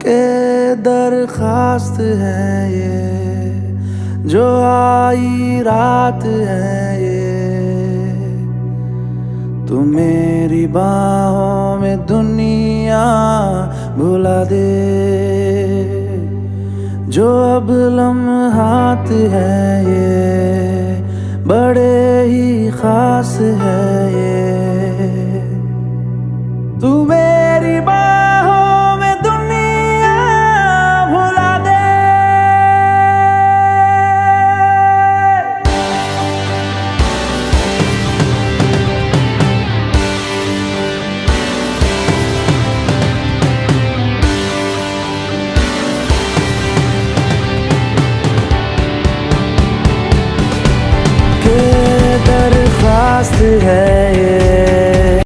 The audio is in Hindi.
के दरखास्त है ये, जो आई रात है ये। तू मेरी बाहों में दुनिया भुला दे, जो अब लम्हात है ये बड़े ही खास है ये। तू मेरी बाहों में दुनिया भुला दे। के दरखास्त है